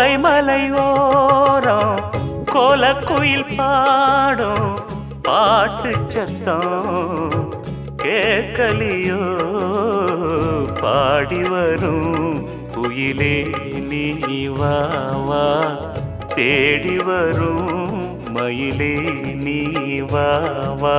சோலை மலை ஓரம் கோலக்குயில் பாடும் பாட்டு சத்தம் கேட்கலியோ பாடி வரும் குயிலே நீ வா வா தேடி வரும் மயிலே நீ வா வா